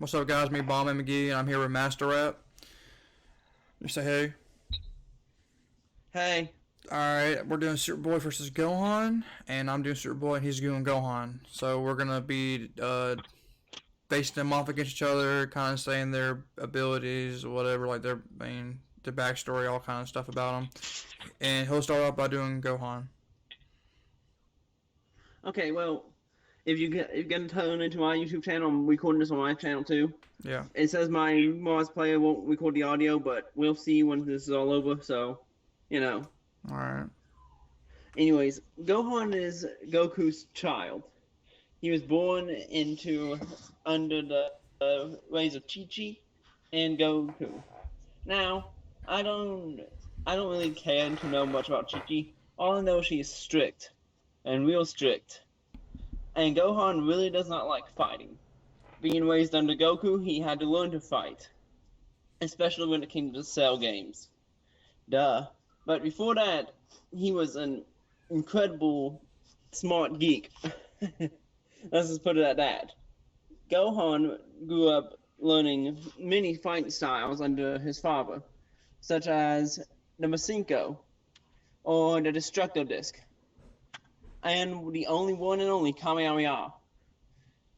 What's up, guys? Me, Bomb McGee, and I'm here with Master Rap. You say hey. Hey, Alright, we're doing Superboy versus Gohan, and I'm doing Superboy, and he's doing Gohan. So we're gonna be facing them off against each other, kind of saying their abilities, whatever, like their backstory, all kind of stuff about them. And he'll start off by doing Gohan. okay, well, if you're gonna tune into my YouTube channel, I'm recording this on my channel too. Yeah. It says my Mars player won't record the audio, but we'll see when this is all over. So, you know. Alright. Anyways, Gohan is Goku's child. He was born into under the ways of Chi-Chi and Goku. Now, I don't really care to know much about Chi-Chi. All I know is she's strict, and real strict. And Gohan really does not like fighting. Being raised under Goku, he had to learn to fight, especially when it came to Cell games. Duh. But before that, he was an incredible smart geek. Let's just put it at that. Gohan grew up learning many fighting styles under his father, such as the Masenko or the Destructo Disc, and the only one and only Kamehameha.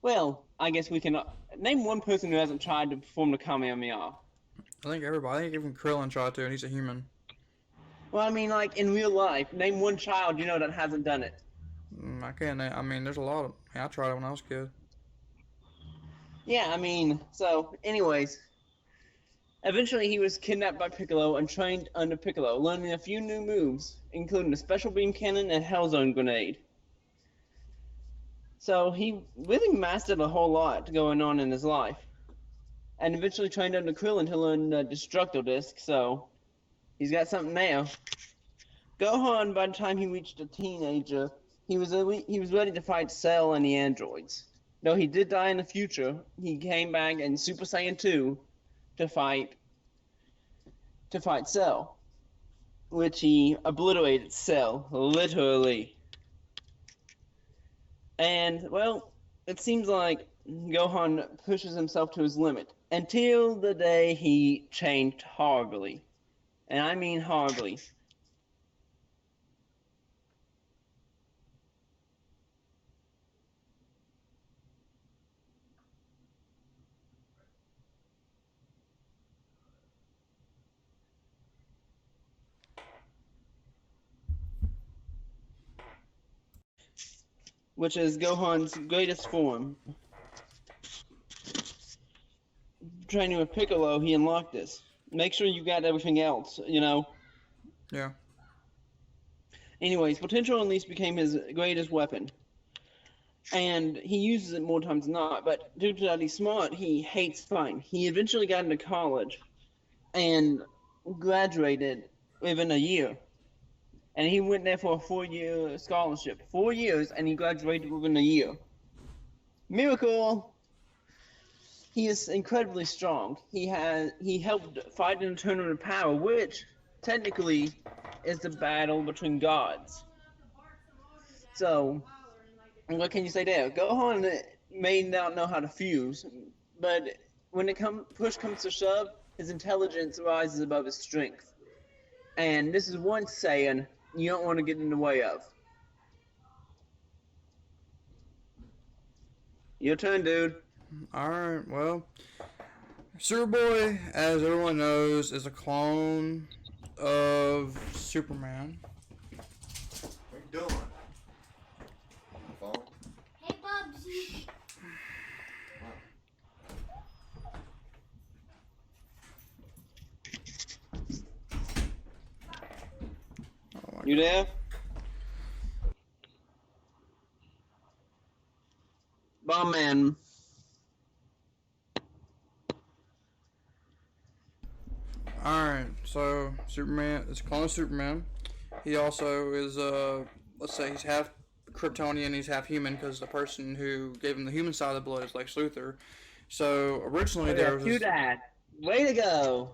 Well, I guess we can name one person who hasn't tried to perform the Kamehameha. I think everybody, I think even Krillin tried to, and he's a human. Well, I mean, like in real life, name one child you know that hasn't done it. I can't, I mean, there's a lot of, I tried it when I was a kid. Yeah, I mean, so, anyways. Eventually, he was kidnapped by Piccolo and trained under Piccolo, learning a few new moves, including the Special Beam Cannon and Hell Zone Grenade. So, he really mastered a whole lot going on in his life. And eventually trained under Krillin to learn the Destructo Disc, so he's got something there. Gohan, by the time he reached a teenager, he was ready to fight Cell and the androids. Though he did die in the future, he came back in Super Saiyan 2 to fight Cell, which he obliterated Cell, literally. And, well, it seems like Gohan pushes himself to his limit, until the day he changed horribly. And I mean horribly. Which is Gohan's greatest form. Training with Piccolo, he unlocked this. Make sure you got everything else, you know? Yeah. Anyways, Potential Unleashed became his greatest weapon. And he uses it more times than not, but due to that he's smart, he hates fighting. He eventually got into college and graduated within a year. And he went there for a 4-year scholarship. 4 years, and he graduated within a year. Miracle! He is incredibly strong. He helped fight in a tournament of power, which technically is the battle between gods. So, what can you say there? Gohan may not know how to fuse, but when push comes to shove, his intelligence rises above his strength. And this is one saying you don't want to get in the way of. Your turn, dude. Alright, well, Superboy, as everyone knows, is a clone of Superman. What are you doing? Phone? Hey, Bubsy. You there? Bomb man. Alright, so Superman is a clone of Superman. He also is, let's say he's half Kryptonian, he's half human, because the person who gave him the human side of the blood is Lex Luthor. So originally there was... that. Way to go.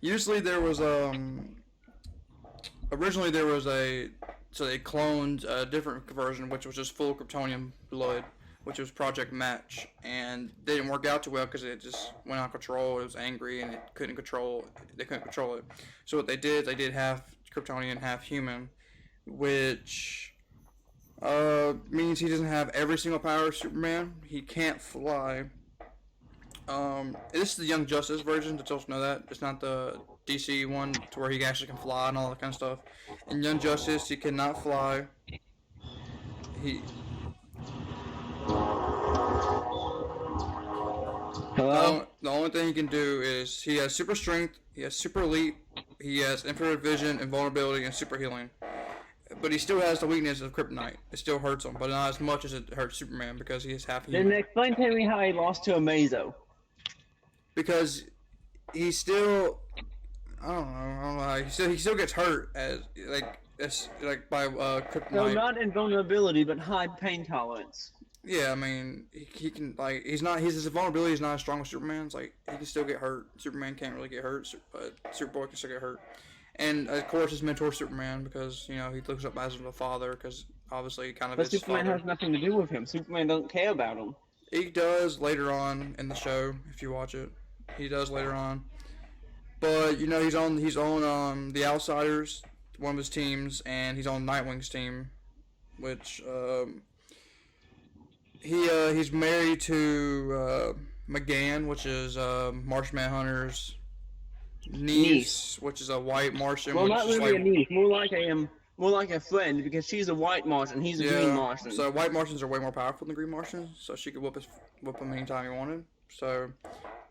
Usually there was, originally there was so they cloned a different version, which was just full Kryptonian blood, which was Project Match, and they didn't work out too well because it just went out of control. It was angry and it couldn't control. They couldn't control it. So what they did half Kryptonian, half human, which means he doesn't have every single power of Superman. He can't fly. This is the Young Justice version, to just know that. It's not the DC one to where he actually can fly and all that kind of stuff. In Young Justice, he cannot fly. He... Hello? The only thing he can do is he has super strength, he has super elite, he has infrared vision, invulnerability, and super healing. But he still has the weakness of kryptonite. It still hurts him, but not as much as it hurts Superman because he is half human. Then explain to me how he lost to Amazo. Because he still, I don't know. He still gets hurt as by kryptonite. So not invulnerability, but high pain tolerance. Yeah, I mean, he can, like, his vulnerability is not as strong as Superman's. Like, he can still get hurt. Superman can't really get hurt, but Superboy can still get hurt. And, of course, his mentor, Superman, because, he looks up as a father, because, obviously, he kind of But is Superman father. has nothing to do with him. Superman doesn't care about him. He does later on in the show, if you watch it. He does later on. But, he's on The Outsiders, one of his teams, and he's on Nightwing's team, which, he's married to McGann, which is Martian Manhunter's niece, which is a white Martian. Well, which not is really like, a niece, more like a friend, because she's a white Martian, he's a green Martian. So white Martians are way more powerful than green Martians, so she could whoop him anytime he wanted. So,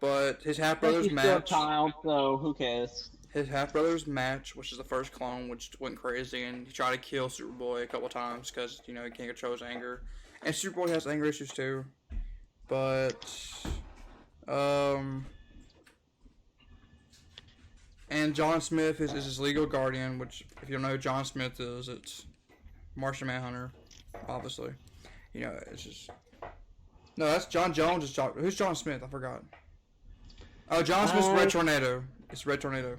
but his half brothers She's still a match. child, so who cares? His half brothers match, which is the first clone, which went crazy, and he tried to kill Superboy a couple times because he can't control his anger. And Superboy has anger issues too, but and John Smith is his legal guardian, which if you don't know who John Smith is, it's Martian Manhunter, obviously. It's just no, that's John Jones. Who's John Smith? I forgot. Oh, John Smith's Red Tornado. It's Red Tornado.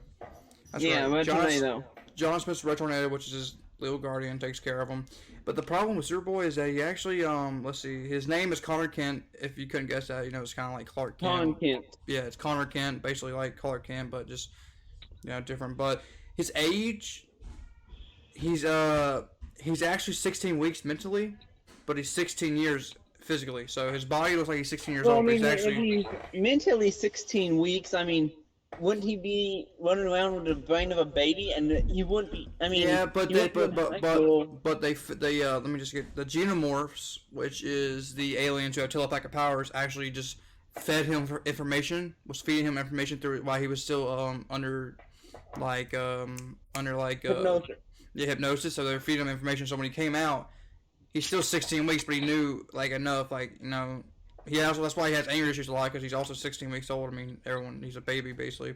That's yeah, right. Red Tornado. John Smith's Red Tornado, which is his little guardian, takes care of him. But the problem with Superboy is that he actually, let's see, his name is Connor Kent. If you couldn't guess that, it's kind of like Clark Kent. Connor Kent. Yeah, it's Connor Kent, basically like Clark Kent, but just, different. But his age, he's actually 16 weeks mentally, but he's 16 years physically. So his body looks like he's 16 years old, but he's actually... if he's mentally 16 weeks, wouldn't he be running around with the brain of a baby? And he wouldn't be. Yeah, but they let me just get the Xenomorphs, which is the aliens who have telepathic powers, actually just fed him information, was feeding him information through while he was still under hypnosis. Hypnosis. So they're feeding him information. So when he came out, he's still 16 weeks, but he knew enough, that's why he has anger issues a lot, because he's also 16 weeks old. He's a baby basically.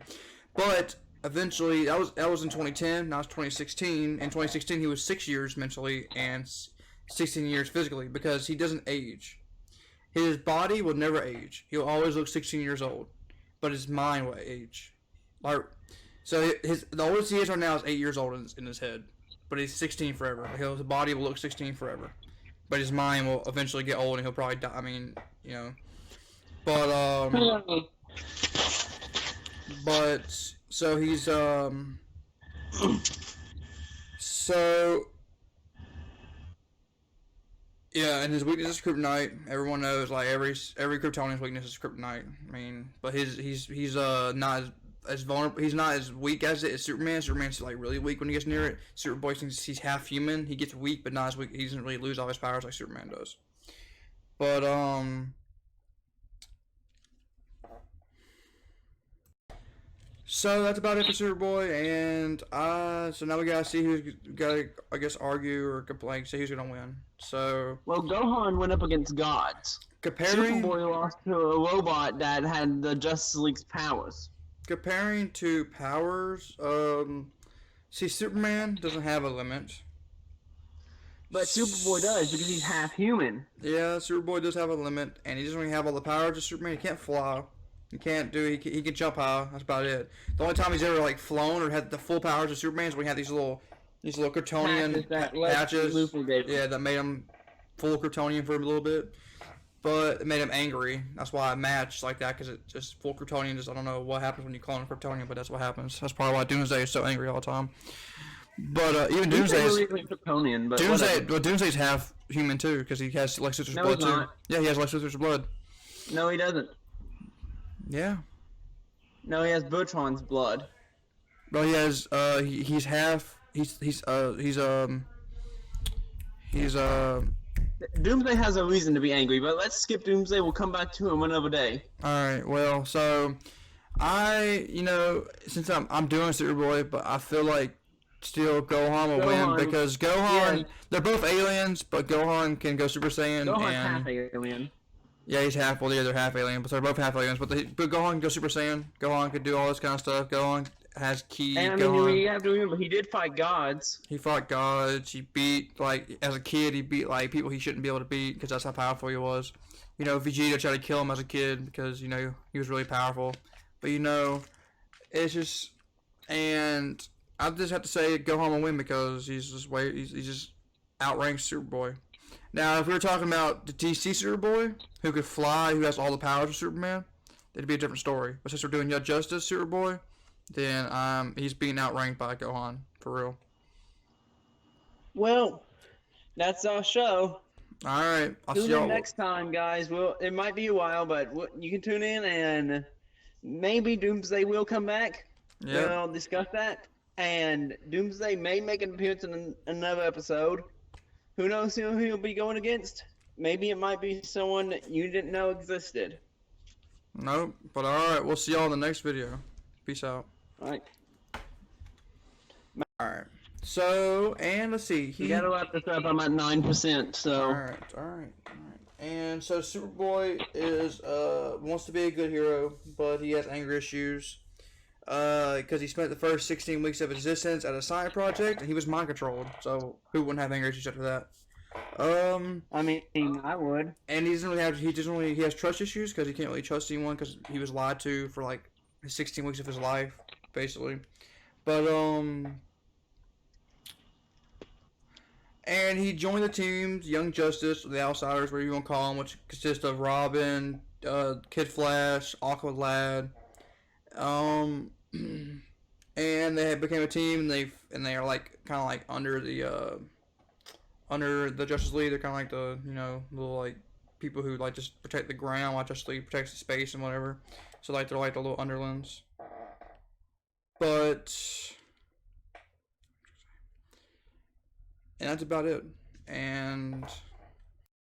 But eventually, that was in 2010. Now it's 2016. In 2016, he was 6 years mentally and 16 years physically, because he doesn't age. His body will never age. He'll always look 16 years old, but his mind will age. So the oldest he is right now is 8 years old in his head, but he's 16 forever. His body will look 16 forever, but his mind will eventually get old and he'll probably die. But so he's yeah, and his weakness is kryptonite. Everyone knows, every Kryptonian's weakness is kryptonite. But he's not as vulnerable. He's not as weak as Superman. Superman's really weak when he gets near it. Superboy, since he's half human, he gets weak, but not as weak. He doesn't really lose all his powers like Superman does. But so that's about it for Superboy, and so now we gotta see who's gotta, I guess, argue or complain, see who's gonna win. So Gohan went up against gods. comparing Superboy lost to a robot that had the Justice League's powers. Comparing to powers, see, Superman doesn't have a limit. But Superboy does, because he's half human. Yeah, Superboy does have a limit, and he doesn't really have all the powers of Superman. He can't fly. He can jump high. That's about it. The only time he's ever flown or had the full powers of Superman is when he had these little Kryptonian patches. Yeah, that made him full Kryptonian for a little bit. but it made him angry. That's why it matched like that, because it just full Kryptonian. Just I don't know what happens when you call him Kryptonian, but that's what happens. That's probably why Doomsday is so angry all the time. But even Doomsday is Kryptonian, but Doomsday. Well, Doomsday's half human too, because he has Lex Luthor's blood he's too. not. Yeah, he has Lex Luthor's blood. No, he doesn't. Yeah. No, he has Butron's blood. Well, he has. He's half. He's Doomsday has a reason to be angry, but let's skip Doomsday. We'll come back to him another day. All right. Well, so since I'm doing Superboy, but I feel like still Gohan will win because Gohan. They're both aliens, but Gohan can go Super Saiyan. Gohan's and half alien. yeah, he's half. Well, yeah, they're half alien, but they're both half aliens. But Gohan can go Super Saiyan. Gohan could do all this kind of stuff. Gohan has ki. And I mean, you have to remember, he did fight gods. He fought gods. He beat, like, as a kid, he beat, like, people he shouldn't be able to beat because that's how powerful he was. Vegeta tried to kill him as a kid because, he was really powerful. But, it's just, and I just have to say Gohan will win because he's just outranks Superboy. Now, if we were talking about the DC Superboy, who could fly, who has all the powers of Superman, it'd be a different story. But since we're doing Young Justice Superboy, then he's being outranked by Gohan, for real. Well, that's our show. Alright, I'll see Tune y'all in next time, guys. It might be a while, but you can tune in, and maybe Doomsday will come back. Yep. We'll discuss that. And Doomsday may make an appearance in another episode. Who knows who he'll be going against? Maybe it might be someone that you didn't know existed. Nope, but alright, we'll see y'all in the next video. Peace out. Alright. Alright. So, and let's see. You gotta wrap this up. I'm at 9%, so. Alright. And so Superboy is wants to be a good hero, but he has anger issues. Because he spent the first 16 weeks of existence at a science project, and he was mind controlled. So who wouldn't have anger issues after that? I mean, I would. And he has trust issues because he can't really trust anyone because he was lied to for like 16 weeks of his life, basically. But and he joined the team, Young Justice, the Outsiders, whatever you want to call them, which consists of Robin, Kid Flash, Aqua Lad, and they became a team, and they are like kind of like under the Justice League. They're kind of like the little like people who like just protect the ground while Justice League protects the space and whatever. So like they're like the little underlings. But and that's about it. And